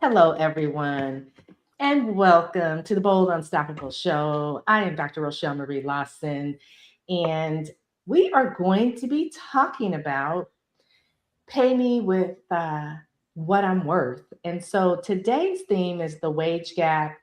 Hello, everyone, and welcome to the Bold Unstoppable Show. I am Dr. Rochelle Marie Lawson, and we are going to be talking about pay me with what I'm worth. And so today's theme is the wage gap,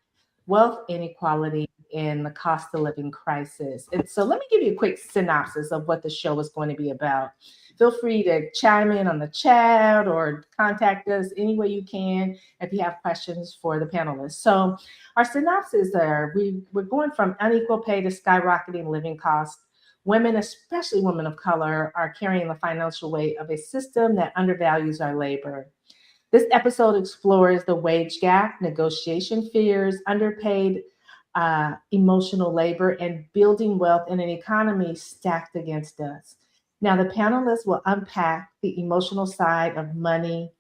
wealth inequality, and the cost of living crisis. And so let me give you a quick synopsis of what the show is going to be about. Feel free to chime in on the chat or contact us any way you can if you have questions for the panelists. So our synopsis are we're going from unequal pay to skyrocketing living costs. Women, especially women of color, are carrying the financial weight of a system that undervalues our labor. This episode explores the wage gap, negotiation fears, underpaid emotional labor, and building wealth in an economy stacked against us. Now, the panelists will unpack the emotional side of money,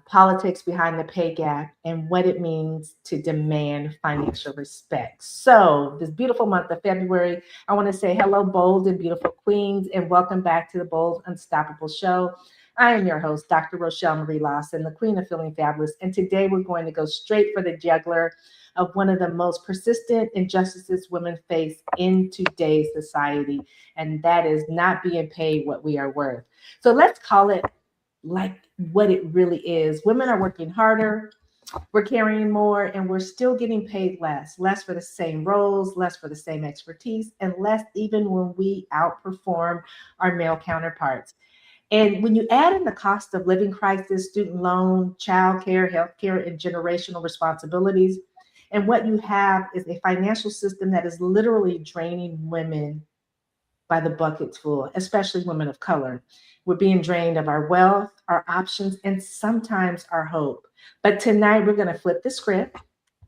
politics behind the pay gap, and what it means to demand financial respect. So, this beautiful month of February, I want to say hello, bold and beautiful queens, and welcome back to the Bold Unstoppable Show. I am your host, Dr. Rochelle Marie Lawson, the queen of feeling fabulous. And today we're going to go straight for the jugular of one of the most persistent injustices women face in today's society, and that is not being paid what we are worth. So let's call it like what it really is. Women are working harder, we're carrying more, and we're still getting paid less for the same roles, less for the same expertise, and less even when we outperform our male counterparts. And when you add in the cost of living crisis, student loan, childcare, healthcare, and generational responsibilities, and what you have is a financial system that is literally draining women by the buckets full, especially women of color. We're being drained of our wealth, our options, and sometimes our hope. But tonight we're going to flip the script.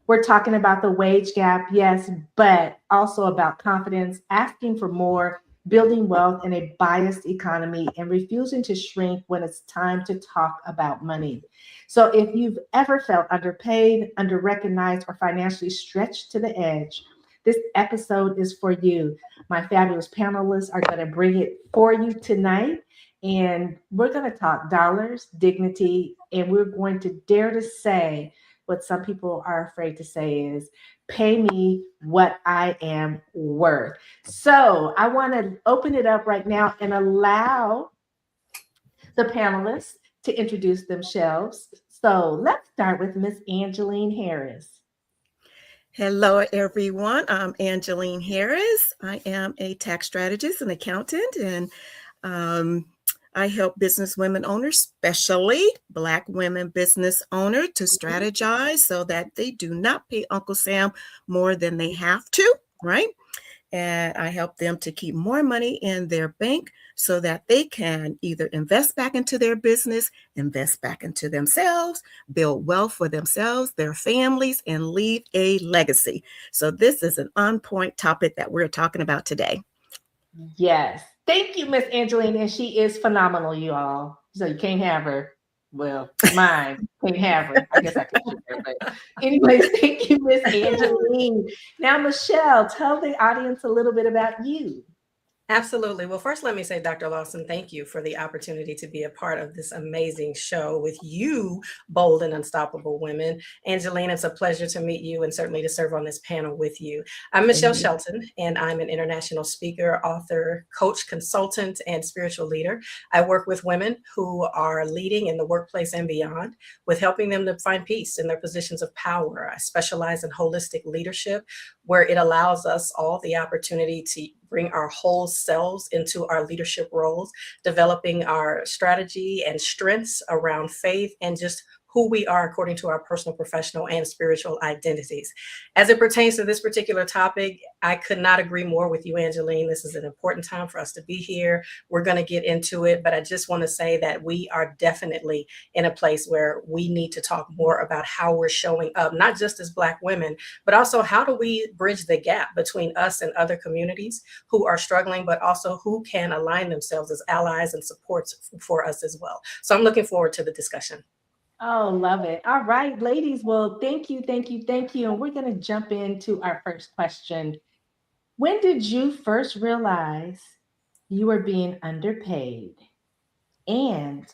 We're talking about the wage gap, yes, but also about confidence, asking for more, building wealth in a biased economy, and refusing to shrink when it's time to talk about money. So if you've ever felt underpaid, underrecognized, or financially stretched to the edge, this episode is for you. My fabulous panelists are going to bring it for you tonight. And we're going to talk dollars, dignity, and we're going to dare to say what some people are afraid to say is pay me what I am worth. So I want to open it up right now and allow the panelists to introduce themselves. So let's start with Miss Angeleen Harris. Hello, everyone. I'm Angeleen Harris. I am a tax strategist and accountant, and I help business women owners, especially Black women business owners, to strategize so that they do not pay Uncle Sam more than they have to, right? And I help them to keep more money in their bank so that they can either invest back into their business, invest back into themselves, build wealth for themselves, their families, and leave a legacy. So this is an on-point topic that we're talking about today. Yes. Thank you, Miss Angeline. And she is phenomenal, you all. So you can't have her. Well, mine can't have her. I guess I could shoot her. But anyways, thank you, Miss Angeline. Now, Michele, tell the audience a little bit about you. Absolutely. Well, first, let me say, Dr. Lawson, thank you for the opportunity to be a part of this amazing show with you, bold and unstoppable women. Angeleen, it's a pleasure to meet you and certainly to serve on this panel with you. I'm Michele Shelton, and I'm an international speaker, author, coach, consultant, and spiritual leader. I work with women who are leading in the workplace and beyond, with helping them to find peace in their positions of power. I specialize in holistic leadership, where it allows us all the opportunity to bring our whole selves into our leadership roles, developing our strategy and strengths around faith and just who we are according to our personal, professional, and spiritual identities. As it pertains to this particular topic, I could not agree more with you, Angeleen. This is an important time for us to be here. We're going to get into it, but I just want to say that we are definitely in a place where we need to talk more about how we're showing up, not just as Black women, but also how do we bridge the gap between us and other communities who are struggling, but also who can align themselves as allies and supports for us as well. So I'm looking forward to the discussion. Oh, love it. All right, ladies. Well, thank you, thank you, thank you. And we're going to jump into our first question. When did you first realize you were being underpaid? And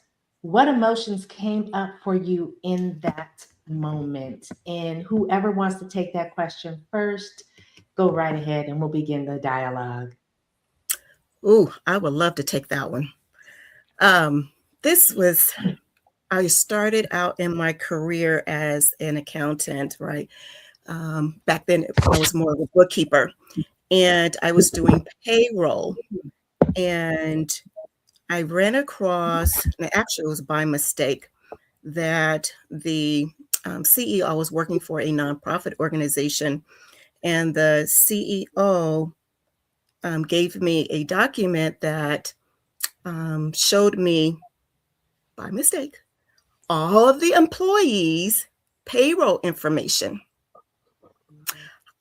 what emotions came up for you in that moment? And whoever wants to take that question first, go right ahead and we'll begin the dialogue. Ooh, I would love to take that one. This was, I started out in my career as an accountant, right? Back then, I was more of a bookkeeper, and I was doing payroll. And I ran across, and actually it was by mistake, that the CEO, I was working for a nonprofit organization, and the CEO gave me a document that showed me, by mistake, all of the employees' payroll information.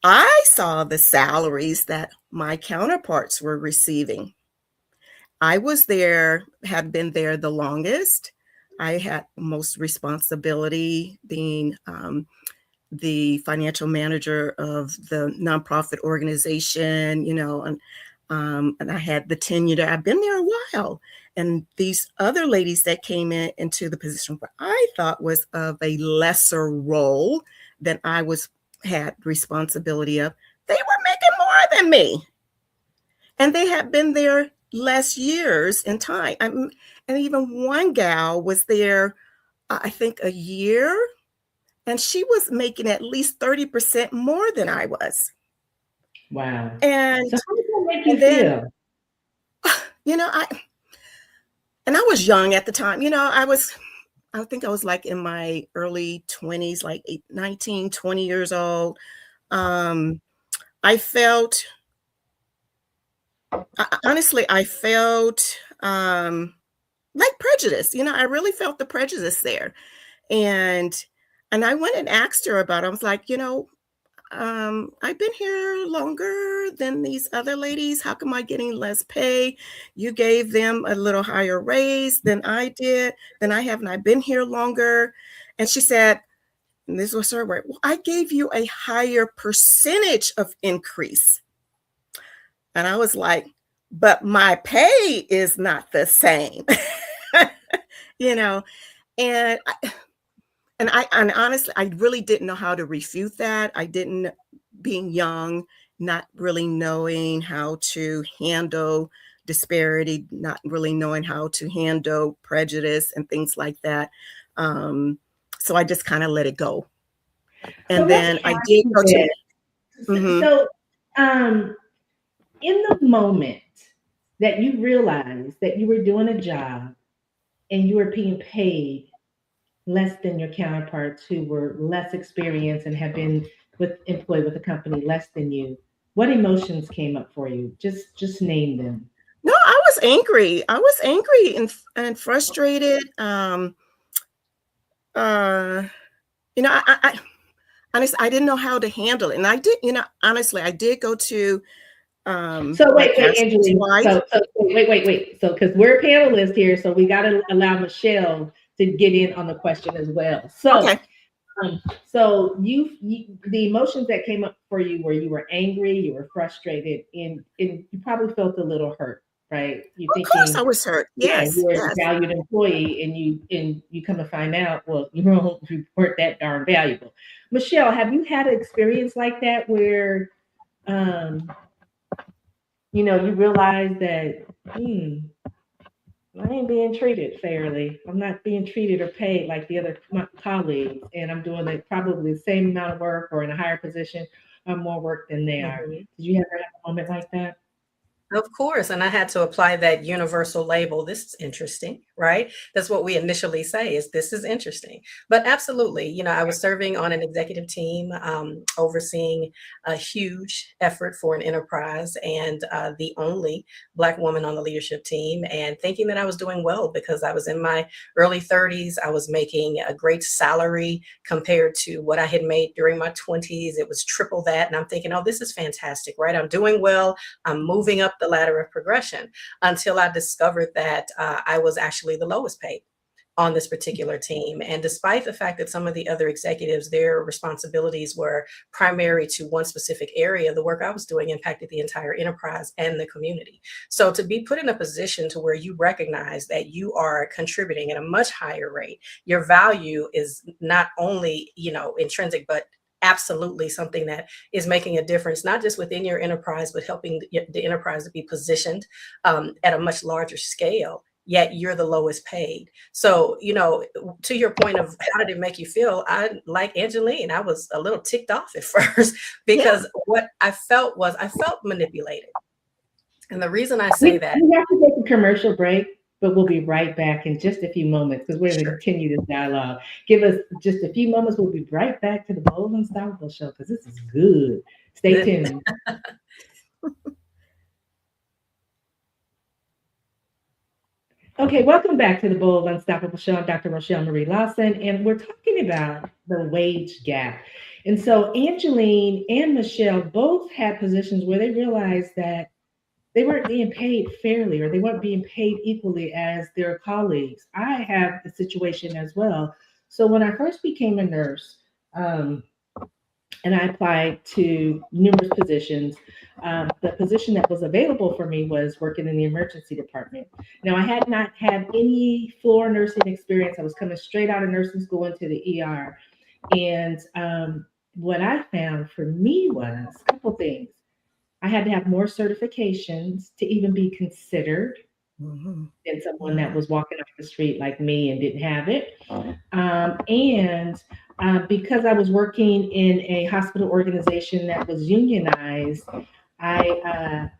I saw the salaries that my counterparts were receiving. I was there, had been there the longest. I had most responsibility being the financial manager of the nonprofit organization, and I had the tenure there. I've been there a while. And these other ladies that came into the position where I thought was of a lesser role than I had responsibility of, they were making more than me. And they had been there less years in time. And even one gal was there, I think, a year, and she was making at least 30% more than I was. Wow. And so how did that make you feel? I was young at the time. I think I was like in my early 20s, like 19, 20 years old. I felt like prejudice. I really felt the prejudice there. And I went and asked her about it. I was like, I've been here longer than these other ladies. How come I getting less pay? You gave them a little higher raise than I did. Then I haven't. I've been here longer. And she said, and this was her word, well, I gave you a higher percentage of increase. And I was like, but my pay is not the same, And honestly, I really didn't know how to refute that. I didn't, being young, not really knowing how to handle disparity, not really knowing how to handle prejudice and things like that. So I just kind of let it go. And then I did go to. So, in the moment that you realized that you were doing a job and you were being paid less than your counterparts who were less experienced and have been employed with a company less than you, what emotions came up for you? Just name them. No, I was angry. And frustrated. I honestly, I didn't know how to handle it. And I did, honestly, I did go to so wait, Angeleen. So wait. So because we're panelists here, so we got to allow Michele to get in on the question as well. So, okay. So you the emotions that came up for you were, you were angry, you were frustrated, and you probably felt a little hurt, right? Of course I was hurt. Yes. You were a valued employee, and you come to find out, well, you weren't that darn valuable. Michele, have you had an experience like that where you realize that I ain't being treated fairly. I'm not being treated or paid like the other colleagues, and I'm doing probably the same amount of work or in a higher position or more work than they are. Did you ever have a moment like that? Of course. And I had to apply that universal label. This is interesting, right? That's what we initially say, is this is interesting. But absolutely, I was serving on an executive team, overseeing a huge effort for an enterprise, and the only Black woman on the leadership team, and thinking that I was doing well because I was in my early 30s. I was making a great salary compared to what I had made during my 20s. It was triple that. And I'm thinking, oh, this is fantastic, right? I'm doing well. I'm moving up the ladder of progression, until I discovered that I was actually the lowest paid on this particular team. And despite the fact that some of the other executives, their responsibilities were primary to one specific area, the work I was doing impacted the entire enterprise and the community. So to be put in a position to where you recognize that you are contributing at a much higher rate, your value is not only, intrinsic, but absolutely something that is making a difference, not just within your enterprise, but helping the enterprise to be positioned at a much larger scale, yet you're the lowest paid. So, to your point of how did it make you feel, like Angeleen, I was a little ticked off at first because what I felt manipulated. And the reason I say that— we have to take a commercial break, but we'll be right back in just a few moments because we're going to continue this dialogue. Give us just a few moments. We'll be right back to the Bold and Unstoppable show because this is good. Stay tuned. Okay, welcome back to the Bold Unstoppable show. I'm Dr. Michele Marie Lawson, and we're talking about the wage gap. And so Angeleen and Michele both had positions where they realized that they weren't being paid fairly or they weren't being paid equally as their colleagues. I have a situation as well. So when I first became a nurse, and I applied to numerous positions, the position that was available for me was working in the emergency department. Now, I had not had any floor nursing experience. I was coming straight out of nursing school into the ER. And what I found for me was a couple things. I had to have more certifications to even be considered than someone that was walking off the street like me and didn't have it. Because I was working in a hospital organization that was unionized, I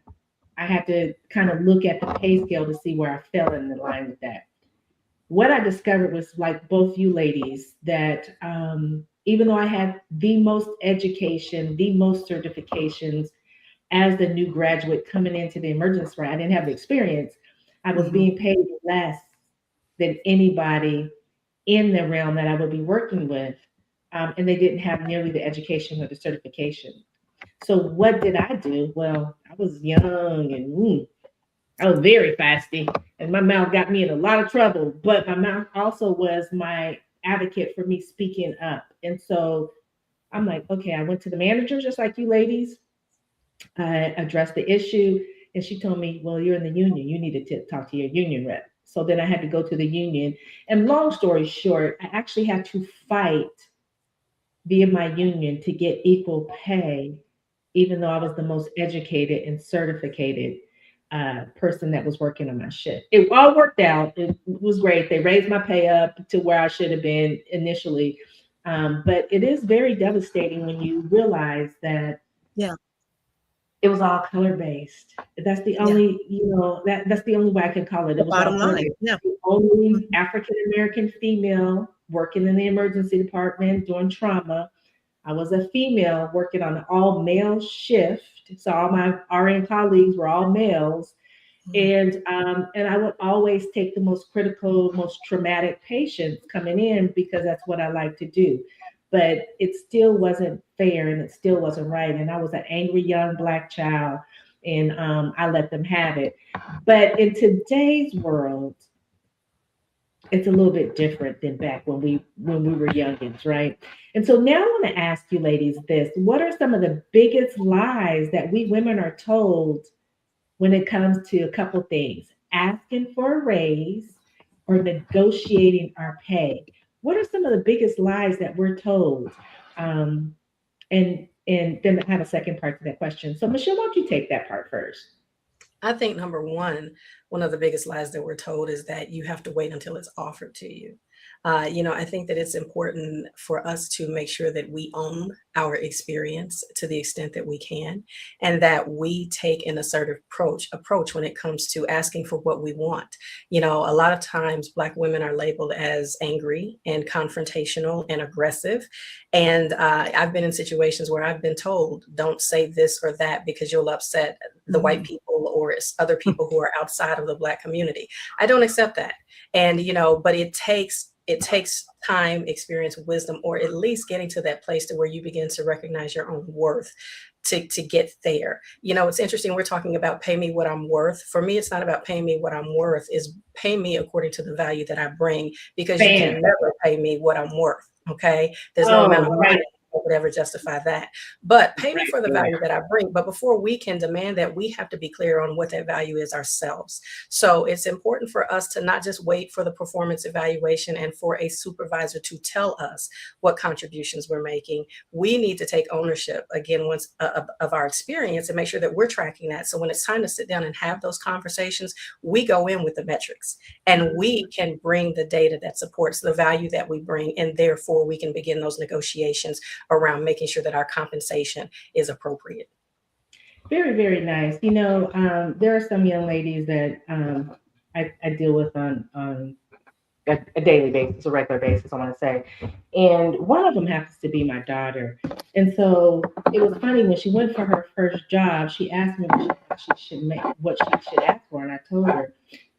had to kind of look at the pay scale to see where I fell in the line with that. What I discovered was, like both you ladies, that even though I had the most education, the most certifications, as the new graduate coming into the emergency room, I didn't have the experience. I was being paid less than anybody in the realm that I would be working with. And they didn't have nearly the education or the certification. So what did I do? Well, I was young and I was very feisty, and my mouth got me in a lot of trouble, but my mouth also was my advocate for me speaking up. And so I'm like, okay, I went to the manager, just like you ladies. I addressed the issue, and she told me, well, you're in the union. You need to talk to your union rep. So then I had to go to the union. And long story short, I actually had to fight via my union to get equal pay, even though I was the most educated and certificated person that was working on my shift. It all worked out. It was great. They raised my pay up to where I should have been initially. But it is very devastating when you realize that it was all color based. That's the only, that's the only way I can call it. It was bottom line. The only African American female working in the emergency department doing trauma. I was a female working on an all male shift. So all my RN colleagues were all males. And I would always take the most critical, most traumatic patients coming in because that's what I like to do. But it still wasn't fair and it still wasn't right. And I was an angry young Black child, and I let them have it. But in today's world, it's a little bit different than back when we were youngins, right? And so now I want to ask you ladies this: what are some of the biggest lies that we women are told when it comes to a couple things, asking for a raise or negotiating our pay? What are some of the biggest lies that we're told? And then I have a second part to that question. So Michele, why don't you take that part first? I think number one of the biggest lies that we're told is that you have to wait until it's offered to you. I think that it's important for us to make sure that we own our experience to the extent that we can, and that we take an assertive approach when it comes to asking for what we want. A lot of times Black women are labeled as angry and confrontational and aggressive. And I've been in situations where I've been told, don't say this or that because you'll upset the white people or other people who are outside of the Black community. I don't accept that. And, but it takes it takes time, experience, wisdom, or at least getting to that place to where you begin to recognize your own worth to get there. It's interesting. We're talking about pay me what I'm worth. For me, it's not about pay me what I'm worth, is pay me according to the value that I bring, because you can never pay me what I'm worth. Okay. There's no amount of money that would ever justify that. But pay me for the value that I bring. But before we can demand that, we have to be clear on what that value is ourselves. So it's important for us to not just wait for the performance evaluation and for a supervisor to tell us what contributions we're making. We need to take ownership, again, of our experience, and make sure that we're tracking that. So when it's time to sit down and have those conversations, we go in with the metrics and we can bring the data that supports the value that we bring. And therefore, we can begin those negotiations around making sure that our compensation is appropriate. Very, very nice. There are some young ladies that I deal with on a daily basis, a regular basis, I want to say. And one of them happens to be my daughter. And so it was funny, when she went for her first job, she asked me what she should ask for. And I told her.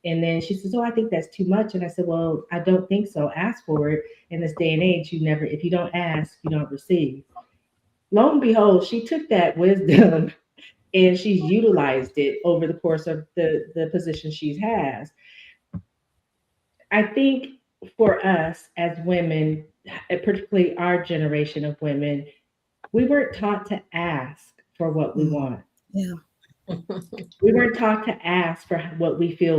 And then she says, "Oh, I think that's too much." And I said, "Well, I don't think so. Ask for it. In this day and age, if you don't ask, you don't receive." Lo and behold, she took that wisdom and she's utilized it over the course of the position she has. I think for us as women, particularly our generation of women, we weren't taught to ask for what we want. Yeah. We weren't taught to ask for what we feel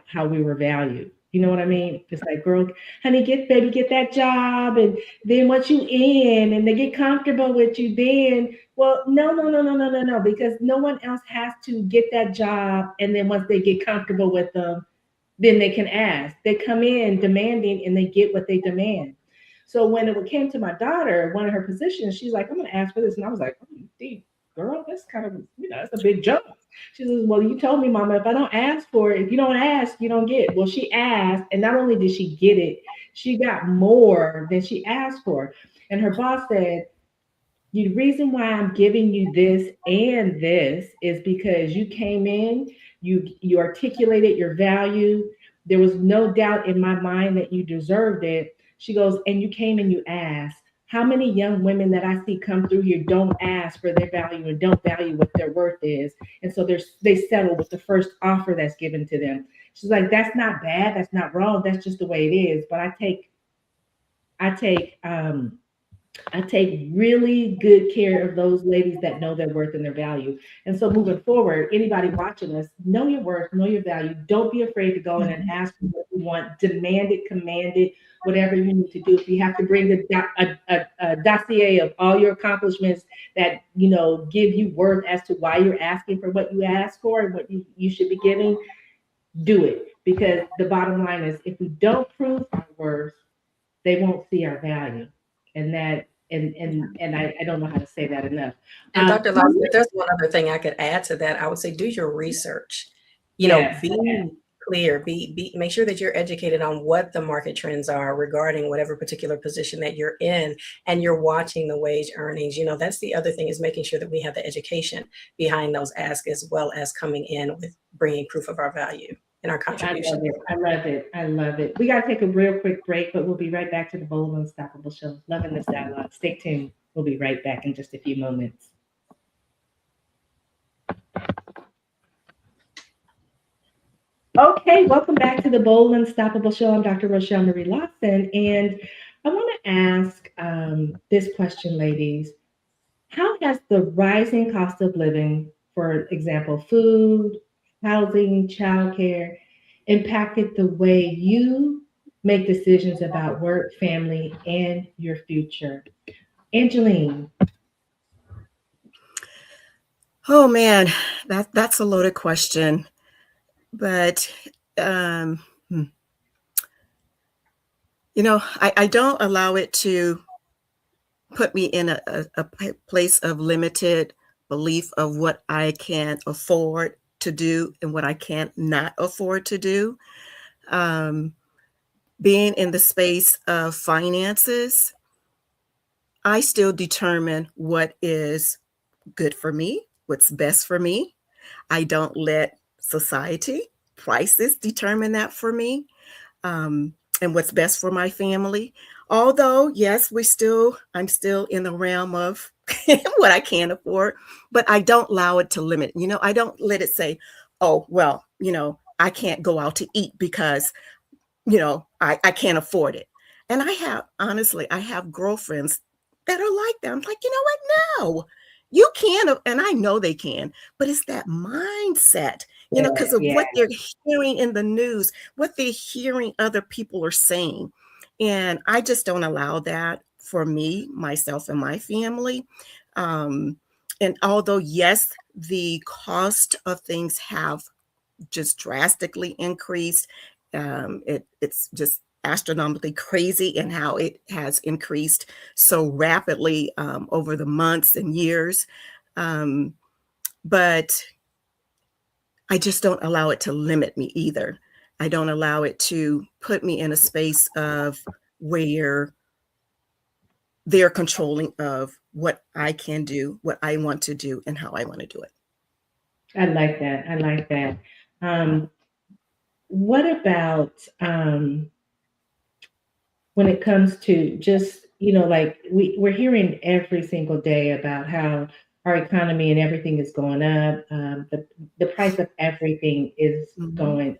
how we were valued. You know what I mean? It's like, girl, honey, get that job, and then once you in and they get comfortable with you, then no, because no one else has to get that job, and then once they get comfortable with them, then they can ask. They come in demanding and they get what they demand. So when it came to my daughter, one of her positions, she's like, "I'm going to ask for this." And I was like, "Girl, that's kind of, that's a big jump." She says, "Well, you told me, Mama, if I don't ask for it, if you don't ask, you don't get." Well, she asked, and not only did she get it, she got more than she asked for. And her boss said, "The reason why I'm giving you this and this is because you came in, you articulated your value. There was no doubt in my mind that you deserved it." She goes, "And you came and you asked." How many young women that I see come through here don't ask for their value and don't value what their worth is, and so they settle with the first offer that's given to them. She's like, "That's not bad, that's not wrong, that's just the way it is." But I take really good care of those ladies that know their worth and their value. And so moving forward, anybody watching us, know your worth, know your value. Don't be afraid to go in and ask for what you want. Demand it, command it, whatever you need to do. If you have to bring a dossier of all your accomplishments that, give you worth as to why you're asking for what you ask for and what you should be giving, do it. Because the bottom line is, if we don't prove our worth, they won't see our value. And that, and I don't know how to say that enough. And Dr. Lawson, if there's one other thing I could add to that, I would say do your research. Be clear, make sure that you're educated on what the market trends are regarding whatever particular position that you're in, and you're watching the wage earnings. That's the other thing, is making sure that we have the education behind those asks, as well as coming in with bringing proof of our value and our contribution. I love it. We got to take a real quick break, but we'll be right back to the Bold and Unstoppable Show. Loving this dialogue. Stay tuned. We'll be right back in just a few moments. Okay, welcome back to the Bold and Unstoppable Show. I'm Dr. Rochelle Marie Lawson, and I want to ask this question, ladies. How has the rising cost of living, for example, food, housing, childcare, impacted the way you make decisions about work, family, and your future? Angeleen. Oh man, that's a loaded question. But I don't allow it to put me in a place of limited belief of what I can afford to do and what I can't not afford to do. Being in the space of finances, I still determine what is good for me, what's best for me. I don't let society, prices determine that for me. and what's best for my family. Although, yes, I'm still in the realm of what I can afford, but I don't allow it to limit. I don't let it say, oh, well, I can't go out to eat because, I can't afford it. And I have girlfriends that are like that. I'm like, you know what? No, you can, and I know they can, but it's that mindset, because of Yeah. what they're hearing in the news, what they're hearing other people are saying. And I just don't allow that for me, myself, and my family. Um, and although, yes, the cost of things have just drastically increased, it's just astronomically crazy in how it has increased so rapidly over the months and years. But I just don't allow it to limit me either. I don't allow it to put me in a space of where they're controlling of what I can do, what I want to do, and how I want to do it. I like that. I like that. Um, what about when it comes to just, like we're hearing every single day about how our economy and everything is going up. The price of everything is Mhm. going.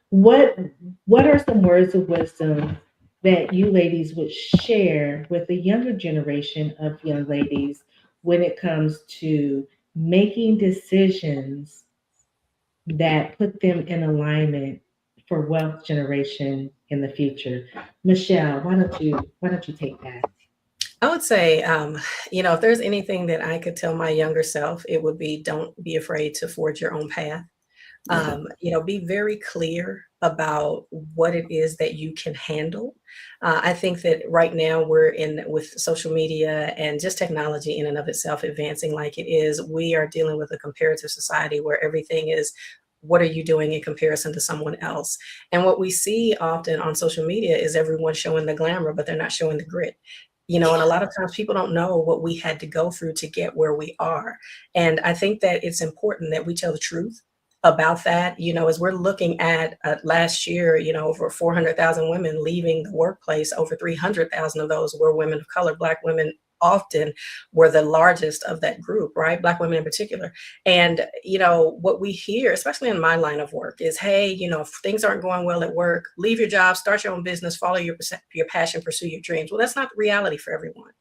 What what are some words of wisdom that you ladies would share with the younger generation of young ladies when it comes to making decisions that put them in alignment for wealth generation in the future? Michelle, why don't you take that? I would say, if there's anything that I could tell my younger self, it would be don't be afraid to forge your own path. Yeah. Be very clear about what it is that you can handle. I think that right now we're in with social media and just technology in and of itself advancing like it is. We are dealing with a comparative society where everything is, what are you doing in comparison to someone else? And what we see often on social media is everyone showing the glamour, but they're not showing the grit. And a lot of times people don't know what we had to go through to get where we are. And I think that it's important that we tell the truth about that. As we're looking at last year, over 400,000 women leaving the workplace, over 300,000 of those were women of color. Black women often were the largest of that group, right? Black women in particular. And, what we hear, especially in my line of work, is, hey, if things aren't going well at work, leave your job, start your own business, follow your passion, pursue your dreams. Well, that's not the reality for everyone.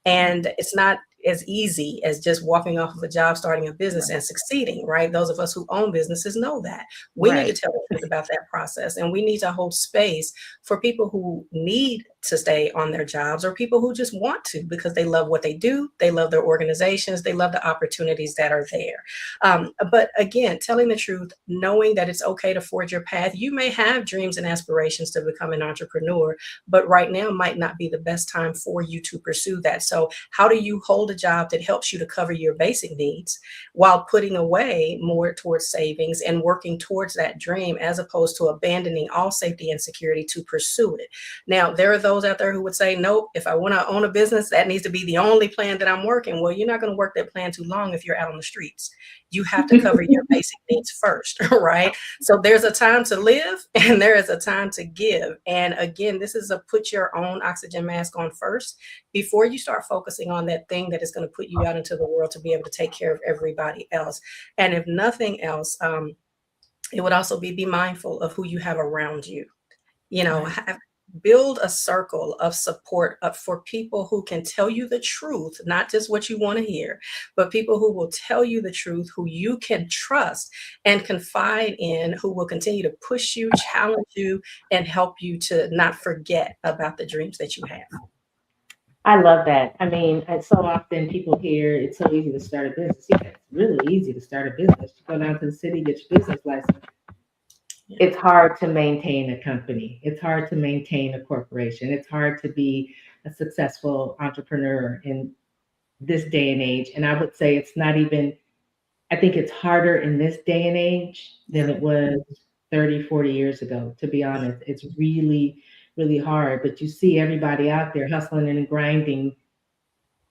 And it's not as easy as just walking off of a job, starting a business and succeeding, right? Those of us who own businesses know that. We need to Right. tell the truth about that process. And we need to hold space for people who need to stay on their jobs or people who just want to because they love what they do. They love their organizations. They love the opportunities that are there. But again, telling the truth, knowing that it's okay to forge your path. You may have dreams and aspirations to become an entrepreneur, but right now might not be the best time for you to pursue that. So how do you hold a job that helps you to cover your basic needs while putting away more towards savings and working towards that dream as opposed to abandoning all safety and security to pursue it? Now, there are those out there who would say, nope, if I want to own a business, that needs to be the only plan that I'm working. Well, you're not going to work that plan too long if you're out on the streets. You have to cover your basic needs first, right? So there's a time to live and there is a time to give. And again, this is a put your own oxygen mask on first before you start focusing on that thing that is going to put you out into the world to be able to take care of everybody else. And if nothing else, it would also be mindful of who you have around you. Right. Build a circle of support for people who can tell you the truth, not just what you want to hear, but people who will tell you the truth, who you can trust and confide in, who will continue to push you, challenge you, and help you to not forget about the dreams that you have. I love that. I mean, and so often people hear it's so easy to start a business. Yeah, it's really easy to start a business. You go down to the city, get your business license. Yeah. It's hard to maintain a company. It's hard to maintain a corporation. It's hard to be a successful entrepreneur in this day and age. And I would say it's not even, I think it's harder in this day and age than Yeah. it was 30, 40 years ago, to be honest. It's really, really hard. But you see everybody out there hustling and grinding,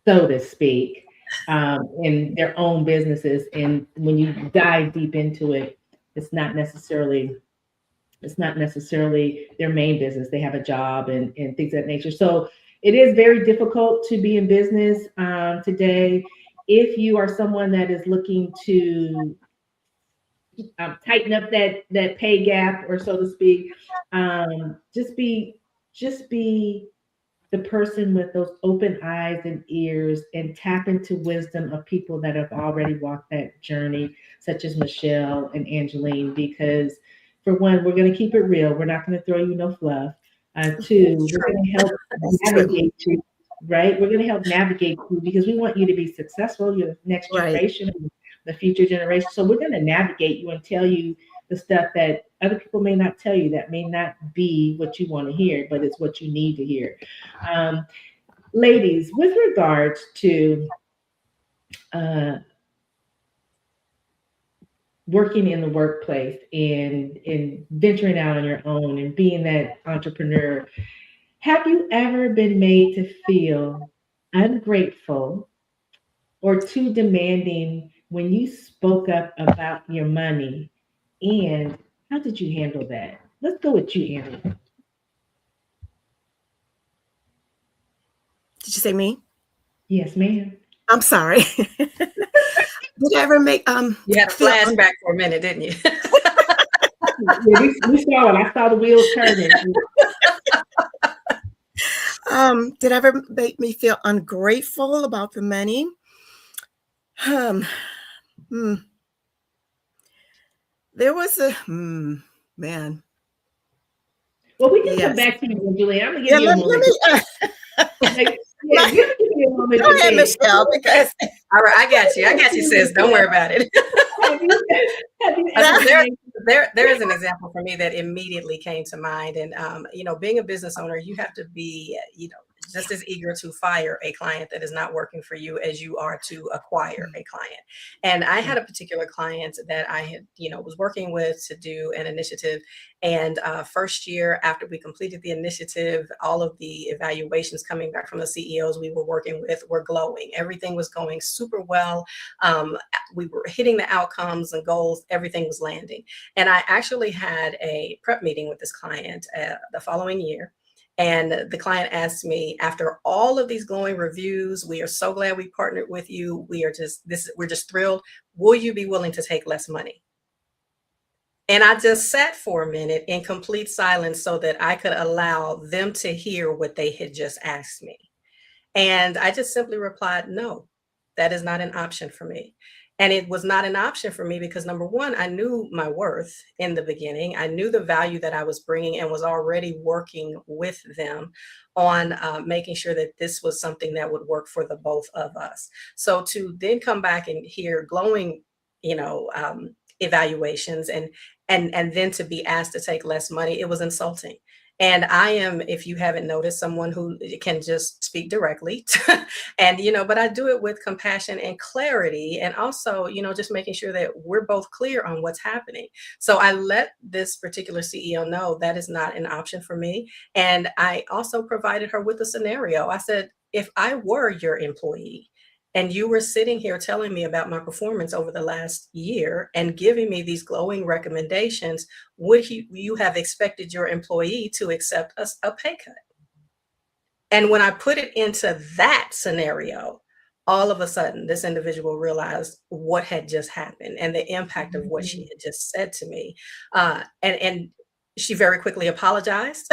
so to speak, in their own businesses. And when you dive deep into it, it's not necessarily It's not necessarily their main business. They have a job and things of that nature. So it is very difficult to be in business today. If you are someone that is looking to tighten up that pay gap, or so to speak, just be the person with those open eyes and ears and tap into wisdom of people that have already walked that journey, such as Michele and Angeleen, because for one, we're going to keep it real. We're not going to throw you no fluff. Two, we're going to help That's true. navigate you, right? We're going to help navigate you because we want you to be successful. You're the next Right. generation, the future generation. So we're going to navigate you and tell you the stuff that other people may not tell you, that may not be what you want to hear, but it's what you need to hear. Um, Ladies, with regards to uh, working in the workplace and venturing out on your own and being that entrepreneur, have you ever been made to feel ungrateful or too demanding when you spoke up about your money? And how did you handle that? Let's go with you, Annie. Did you say me? Yes, ma'am. I'm sorry. Did I ever make You had a feel flashback for a minute, didn't you? Yeah, we saw it. I saw the wheels turning. did I ever make me feel ungrateful about the money? Um, hmm, there was a man. Well, we can come Yes. back to you, Julie. I'm gonna give Yeah. you a Let moment. me. Like, yeah, give me a moment Go to ahead, think. Michele, because All right, I got you. I got you, sis. Don't worry about it. Have you, have you So ever there, been? there is an example for me that immediately came to mind. And, being a business owner, you have to be, just as eager to fire a client that is not working for you as you are to acquire a client. And I had a particular client that I had, was working with to do an initiative. And first year after we completed the initiative, all of the evaluations coming back from the CEOs we were working with were glowing. Everything was going super well. We were hitting the outcomes and goals. Everything was landing. And I actually had a prep meeting with this client the following year. And the client asked me, after all of these glowing reviews, we are so glad we partnered with you. We're just thrilled. Will you be willing to take less money? And I just sat for a minute in complete silence so that I could allow them to hear what they had just asked me. And I just simply replied, no, that is not an option for me. And it was not an option for me because number one, I knew my worth in the beginning. I knew the value that I was bringing and was already working with them on making sure that this was something that would work for the both of us. So to then come back and hear glowing, you know, um, evaluations and then to be asked to take less money, it was insulting. And I am, if you haven't noticed, someone who can just speak directly. And, but I do it with compassion and clarity. And also, just making sure that we're both clear on what's happening. So I let this particular CEO know that is not an option for me. And I also provided her with a scenario. I said, if I were your employee, and you were sitting here telling me about my performance over the last year and giving me these glowing recommendations, would you have expected your employee to accept a pay cut? And when I put it into that scenario, all of a sudden, this individual realized what had just happened and the impact of what she had just said to me. And she very quickly apologized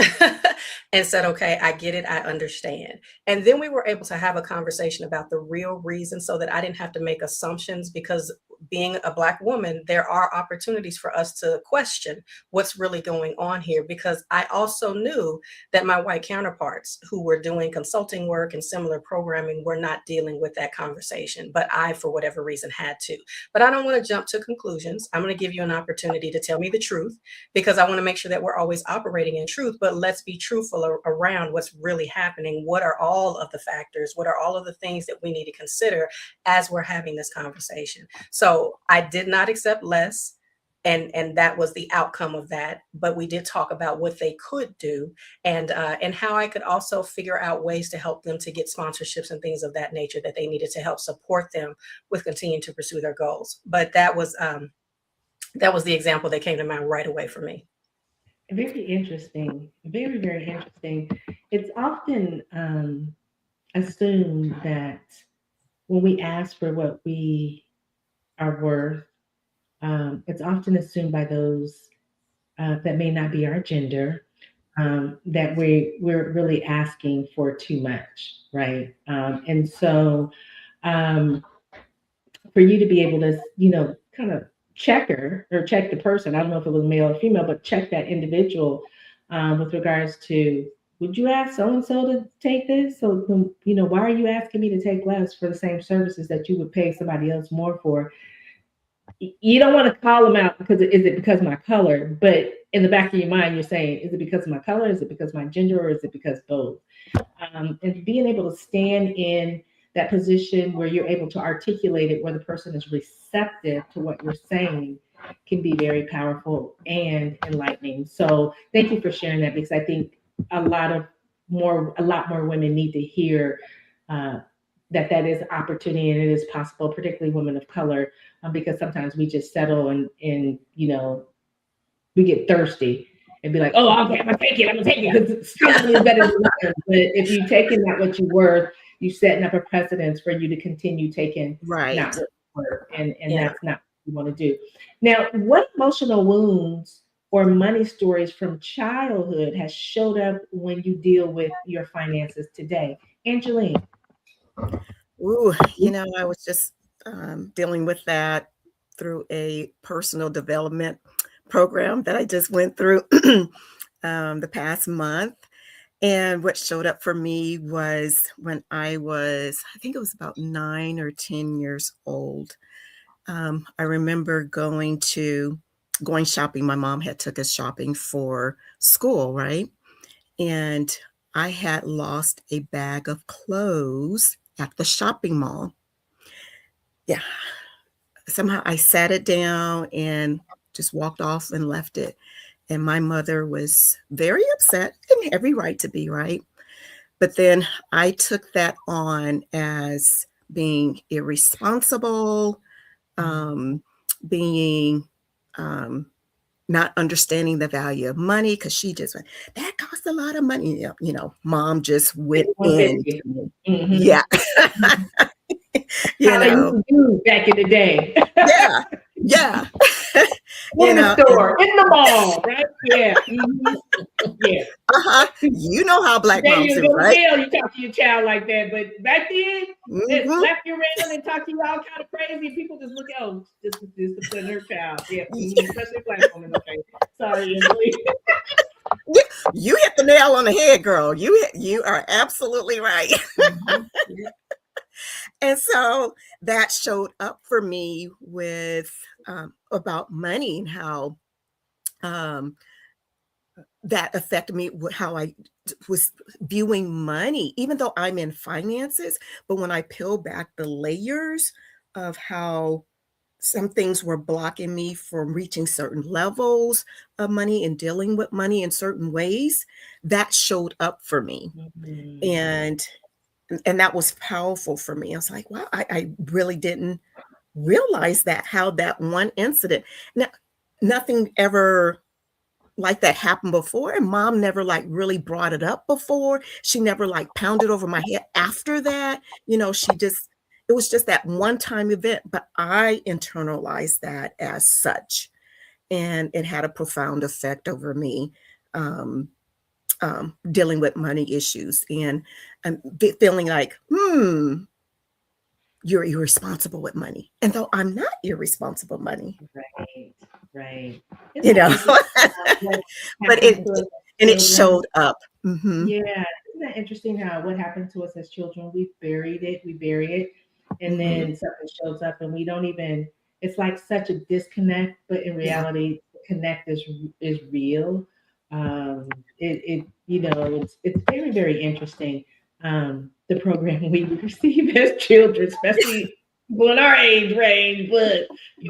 and said, okay, I get it. I understand. And then we were able to have a conversation about the real reason so that I didn't have to make assumptions because being a Black woman, there are opportunities for us to question what's really going on here because I also knew that my white counterparts who were doing consulting work and similar programming were not dealing with that conversation, but I, for whatever reason, had to. But I don't want to jump to conclusions. I'm going to give you an opportunity to tell me the truth because I want to make sure that we're always operating in truth, but let's be truthful around what's really happening. What are all of the factors? What are all of the things that we need to consider as we're having this conversation? So I did not accept less. And that was the outcome of that. But we did talk about what they could do and how I could also figure out ways to help them to get sponsorships and things of that nature that they needed to help support them with continuing to pursue their goals. But that was the example that came to mind right away for me. Very interesting. Very, very interesting. It's often assumed that when we ask for what we are worth, it's often assumed by those that may not be our gender, that we're really asking for too much, right? And so, um, for you to be able to, kind of check her or check the person, I don't know if it was male or female, but check that individual with regards to, would you ask so and so to take this? So, why are you asking me to take less for the same services that you would pay somebody else more for? You don't want to call them out because is it because of my color? But in the back of your mind, you're saying, is it because of my color? Is it because of my gender? Or is it because both? And being able to stand in that position where you're able to articulate it, where the person is receptive to what you're saying, can be very powerful and enlightening. So thank you for sharing that, because I think a lot more women need to hear uh, that is opportunity and it is possible, particularly women of color, because sometimes we just settle and we get thirsty and be like, oh, okay, I'm gonna take it, because struggling is better than nothing. But if you taking not what you worth, you setting up a precedence for you to continue taking Right. not what you worth, and Yeah. that's not what you want to do. Now, what emotional wounds or money stories from childhood has showed up when you deal with your finances today, Angeline? Ooh, I was just dealing with that through a personal development program that I just went through the past month. And what showed up for me was when I think it was about 9 or 10 years old. I remember going shopping. My mom had took us shopping for school, right? And I had lost a bag of clothes at the shopping mall. Yeah. Somehow I sat it down and just walked off and left it. And my mother was very upset, and every right to be, right? But then I took that on as being irresponsible, um, being um, not understanding the value of money, because she just went, that costs a lot of money. Mom just went in. 150. Mm-hmm. Yeah. How you they used know, to do back in the day. yeah, yeah. In the And store, in the mall, right? Yeah. Mhm. Yeah. you know how black Today moms you do, go to right? jail, you talk to your child like that. But back then, they Hmm. slap you around and talk to you all kind of crazy. People just look, oh, just discipline her child. Yeah. Mhm. Especially black women. Okay. Sorry, Emily. You hit the nail on the head, girl. You are absolutely right. Mhm. Yeah. And so that showed up for me with about money and how um, that affected me, how I was viewing money, even though I'm in finances. But when I peel back the layers of how some things were blocking me from reaching certain levels of money and dealing with money in certain ways, that showed up for me. Mhm. And that was powerful for me. I was like, wow, I really didn't realize that, how that one incident. Now, nothing ever like that happened before, and mom never like really brought it up before. She never like pounded over my head after that. It was just that one time event, but I internalized that as such, and it had a profound effect over me. um, Dealing with money issues and feeling like, you're irresponsible with money. And though I'm not irresponsible money, Right. Right. Isn't you that know, interesting what but happens to us as it children? showed up. Hmm. Yeah, isn't that interesting how what happened to us as children? We bury it, and Hmm. then something shows up, and we don't even. It's like such a disconnect, but in Yeah. reality, the connect is real. It's very very interesting. The program we receive as children, especially people in our age range, but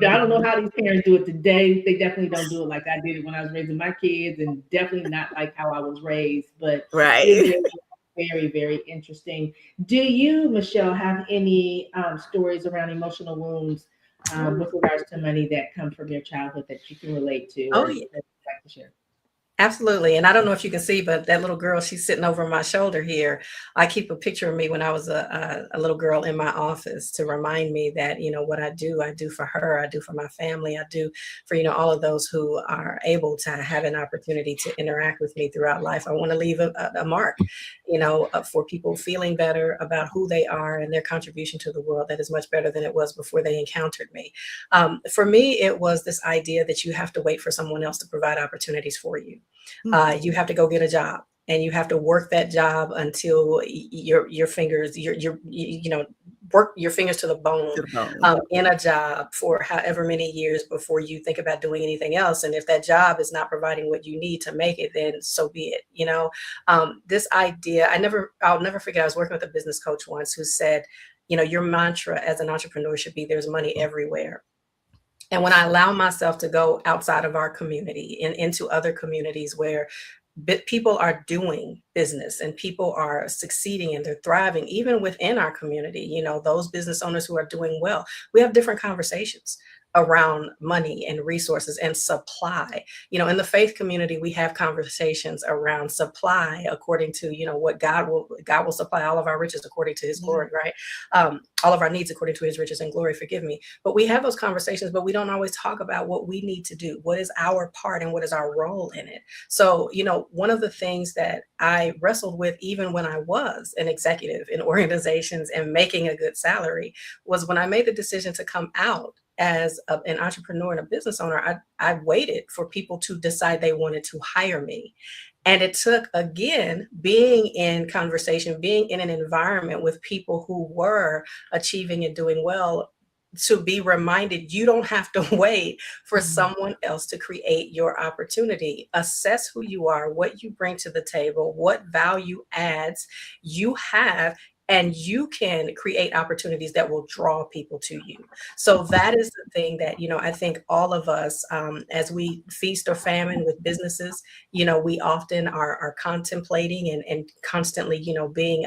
I don't know Mhm. how these parents do it today. They definitely don't do it like I did it when I was raising my kids, and definitely not like how I was raised. But it is Right. very, very, very interesting. Do you, Michelle, have any stories around emotional wounds with regards to money that come from your childhood that you can relate to Oh, or yeah. that you'd like to share? Absolutely. And I don't know if you can see, but that little girl, she's sitting over my shoulder here. I keep a picture of me when I was a little girl in my office to remind me that, what I do for her, I do for my family, I do for, all of those who are able to have an opportunity to interact with me throughout life. I want to leave a mark, for people feeling better about who they are and their contribution to the world that is much better than it was before they encountered me. For me, it was this idea that you have to wait for someone else to provide opportunities for you. You have to go get a job and you have to work that job until your fingers, work your fingers to the bone in a job for however many years before you think about doing anything else. And if that job is not providing what you need to make it, then so be it. This idea, I'll never forget, I was working with a business coach once who said, your mantra as an entrepreneur should be there's money everywhere. And when I allow myself to go outside of our community and into other communities where people are doing business and people are succeeding and they're thriving, even within our community, those business owners who are doing well, we have different conversations around money and resources and supply. In the faith community, we have conversations around supply according to, what God will supply all of our riches according to his glory, right? All of our needs according to his riches and glory, forgive me. But we have those conversations, but we don't always talk about what we need to do. What is our part and what is our role in it? So, one of the things that I wrestled with, even when I was an executive in organizations and making a good salary, was when I made the decision to come out as an entrepreneur and a business owner, I waited for people to decide they wanted to hire me. And it took, again, being in conversation, being in an environment with people who were achieving and doing well, to be reminded you don't have to wait for someone else to create your opportunity. Assess who you are, what you bring to the table, what value adds you have, and you can create opportunities that will draw people to you. So that is the thing that, I think all of us, as we feast or famine with businesses, we often are contemplating and constantly, being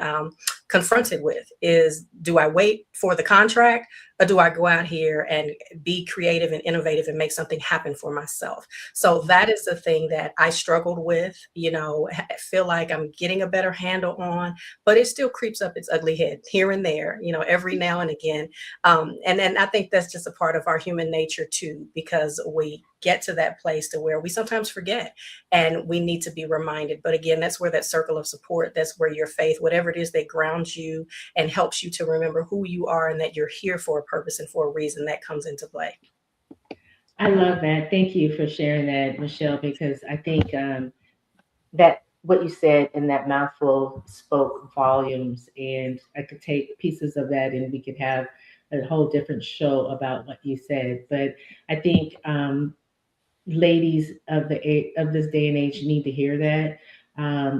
confronted with is, do I wait for the contract? Or do I go out here and be creative and innovative and make something happen for myself? So that is the thing that I struggled with, feel like I'm getting a better handle on, but it still creeps up its ugly head here and there, every now and again. And then I think that's just a part of our human nature too, because we get to that place to where we sometimes forget and we need to be reminded. But again, that's where that circle of support, that's where your faith, whatever it is that grounds you and helps you to remember who you are and that you're here for a purpose and for a reason, that comes into play. I love that. Thank you for sharing that, Michele, because I think that what you said in that mouthful spoke volumes, and I could take pieces of that and we could have a whole different show about what you said. But I think ladies of this day and age need to hear that.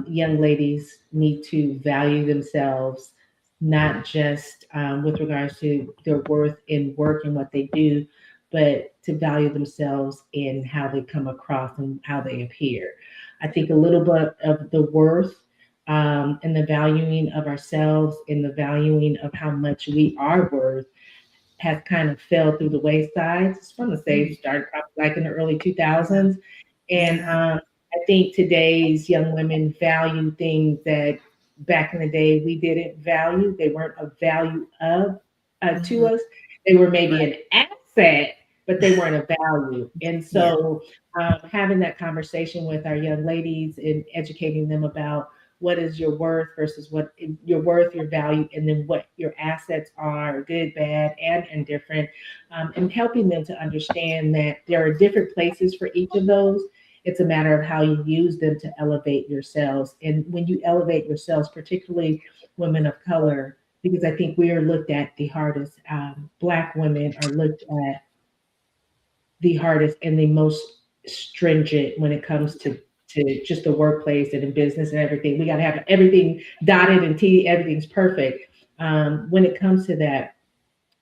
Young ladies need to value themselves, not just with regards to their worth in work and what they do, but to value themselves in how they come across and how they appear. I think a little bit of the worth and the valuing of ourselves and the valuing of how much we are worth has kind of fell through the wayside. It's from the stage started probably like in the early 2000s. And I think today's young women value things that back in the day we didn't value. They weren't a value of to us. They were maybe an asset, but they weren't a value. And so having that conversation with our young ladies and educating them about what is your worth versus what your worth, your value, and then what your assets are, good, bad, and indifferent, and helping them to understand that there are different places for each of those. It's a matter of how you use them to elevate yourselves. And when you elevate yourselves, particularly women of color, because I think we are looked at the hardest, Black women are looked at the hardest and the most stringent when it comes to just the workplace and in business and everything. We got to have everything dotted and T, everything's perfect. When it comes to that,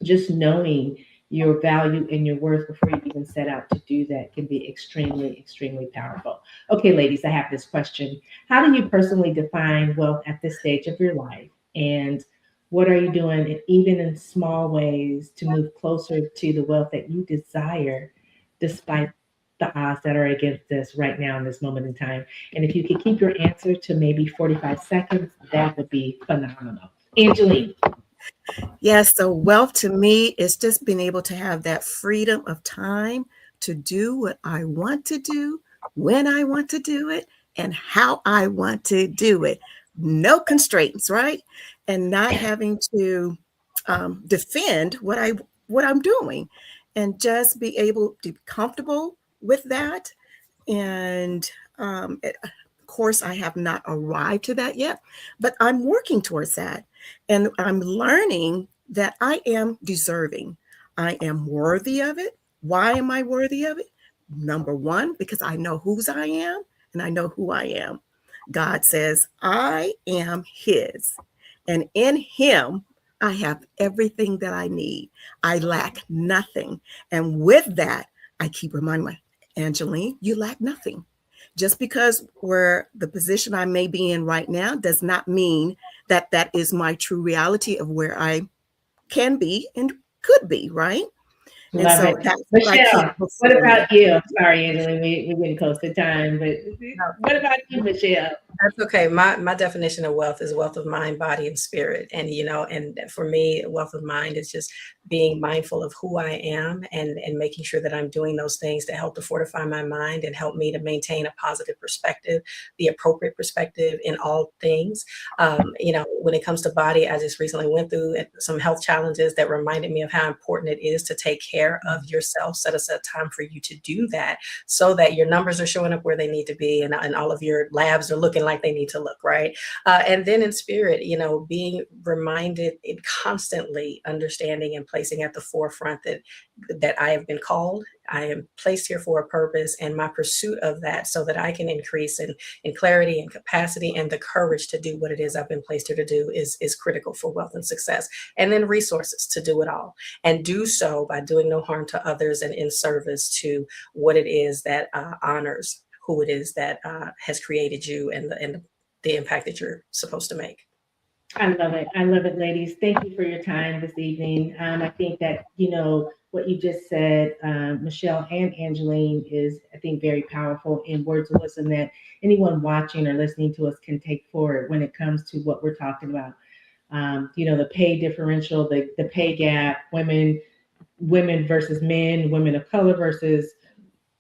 just knowing your value and your worth before you even set out to do that can be extremely, extremely powerful. Okay, ladies, I have this question. How do you personally define wealth at this stage of your life? And what are you doing, even in small ways, to move closer to the wealth that you desire, despite the odds that are against us right now in this moment in time. And if you could keep your answer to maybe 45 seconds, that would be phenomenal. Angeleen. Yes, so wealth to me is just being able to have that freedom of time to do what I want to do, when I want to do it, and how I want to do it. No constraints, right? And not having to defend what I'm doing, and just be able to be comfortable with that. And of course, I have not arrived to that yet, but I'm working towards that. And I'm learning that I am deserving. I am worthy of it. Why am I worthy of it? Number one, because I know whose I am and I know who I am. God says, I am His. And in Him, I have everything that I need. I lack nothing. And with that, I keep reminding myself, Angeleen, you lack nothing. Just because we're the position I may be in right now does not mean that that is my true reality of where I can be and could be, right? And Love so it. that's what I keep Michelle, what before me. about you? I'm sorry, Angeleen, we're getting close to time, but what about you, Michelle? That's okay. My definition of wealth is wealth of mind, body, and spirit. And and for me, wealth of mind is just being mindful of who I am and making sure that I'm doing those things that help to fortify my mind and help me to maintain a positive perspective, the appropriate perspective in all things. When it comes to body, I just recently went through some health challenges that reminded me of how important it is to take care of yourself, set aside time for you to do that so that your numbers are showing up where they need to be and all of your labs are looking like they need to look, right? And then in spirit, being reminded and constantly understanding and placing at the forefront that I have been called, I am placed here for a purpose, and my pursuit of that so that I can increase in clarity and capacity and the courage to do what it is I've been placed here to do is critical for wealth and success. And then resources to do it all, and do so by doing no harm to others and in service to what it is that honors who it is that has created you and the impact that you're supposed to make. I love it. I love it, ladies. Thank you for your time this evening. I think that, what you just said, Michelle and Angeleen, is, I think, very powerful in words of wisdom that anyone watching or listening to us can take forward when it comes to what we're talking about. The pay differential, the pay gap, women versus men, women of color versus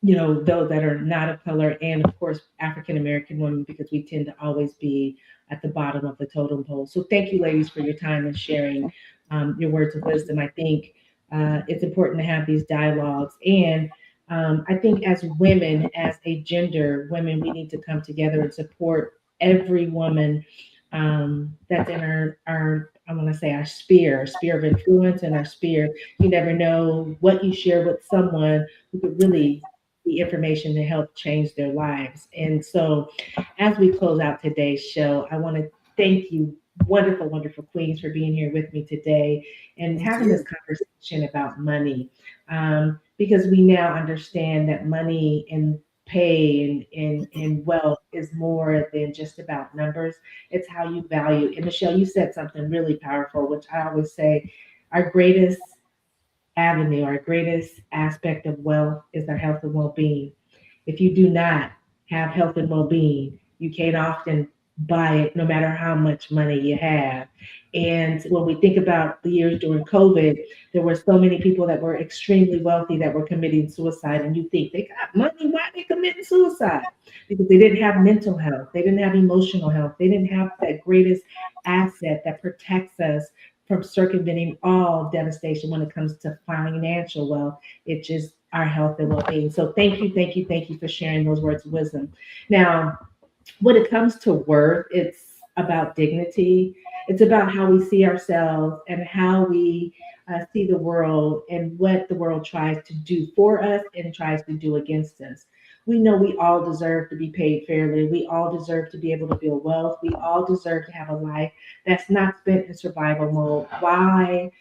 those that are not of color, and of course, African American women, because we tend to always be at the bottom of the totem pole. So thank you, ladies, for your time and sharing your words of wisdom. I think it's important to have these dialogues. And I think as women, as a gender, women, we need to come together and support every woman that's in our I want to say our sphere of influence, and our sphere. You never know what you share with someone who could really the information to help change their lives. And so, as we close out today's show, I want to thank you, wonderful, wonderful queens, for being here with me today and Thank having you. this conversation about money. Because we now understand that money and pay and wealth is more than just about numbers. It's how you value. And Michelle, you said something really powerful, which I always say our greatest avenue, our greatest aspect of wealth is our health and well being. If you do not have health and well being, you can't often buy it no matter how much money you have. And when we think about the years during COVID, there were so many people that were extremely wealthy that were committing suicide. And you think they got money, why are they committing suicide? Because they didn't have mental health, they didn't have emotional health, they didn't have that greatest asset that protects us from circumventing all devastation when it comes to financial wealth. It's just our health and well-being. So thank you, thank you, thank you for sharing those words of wisdom. Now, when it comes to worth, it's about dignity. It's about how we see ourselves and how we see the world and what the world tries to do for us and tries to do against us. We know we all deserve to be paid fairly. We all deserve to be able to build wealth. We all deserve to have a life that's not spent in survival mode. Why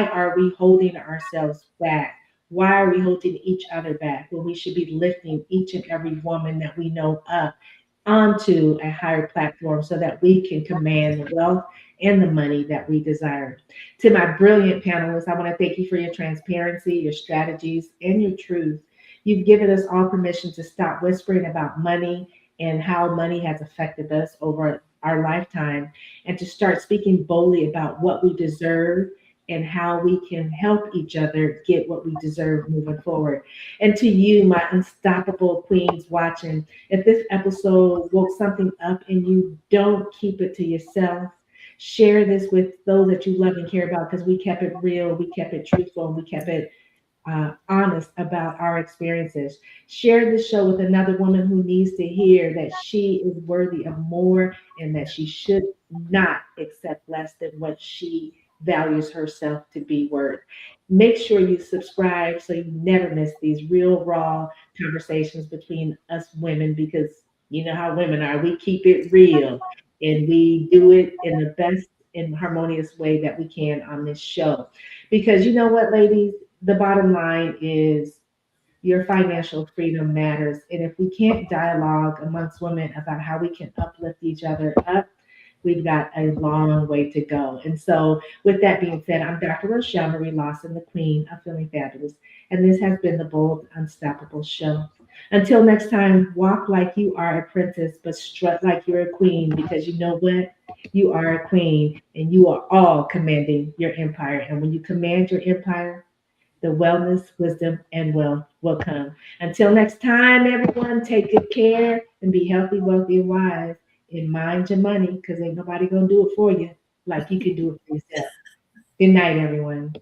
are we holding ourselves back? Why are we holding each other back when we should be lifting each and every woman that we know up onto a higher platform so that we can command the wealth and the money that we desire? To my brilliant panelists, I want to thank you for your transparency, your strategies, and your truth. You've given us all permission to stop whispering about money and how money has affected us over our lifetime, and to start speaking boldly about what we deserve and how we can help each other get what we deserve moving forward. And to you, my unstoppable queens watching, if this episode woke something up in you, don't keep it to yourself. Share this with those that you love and care about, because we kept it real, we kept it truthful, and we kept it honest about our experiences. Share this show with another woman who needs to hear that she is worthy of more and that she should not accept less than what she values herself to be worth. Make sure you subscribe so you never miss these real, raw conversations between us women, because you know how women are. We keep it real and we do it in the best and harmonious way that we can on this show. Because you know what, ladies? The bottom line is your financial freedom matters. And if we can't dialogue amongst women about how we can uplift each other up, we've got a long way to go. And so, with that being said, I'm Dr. Rochelle Marie Lawson, the queen of Feeling Fabulous. And this has been the Bold, Unstoppable Show. Until next time, walk like you are a princess, but strut like you're a queen, because you know what? You are a queen and you are all commanding your empire. And when you command your empire, the wellness, wisdom, and wealth will come. Until next time, everyone, take good care and be healthy, wealthy, and wise. And mind your money, because ain't nobody gonna do it for you like you can do it for yourself. Good night, everyone.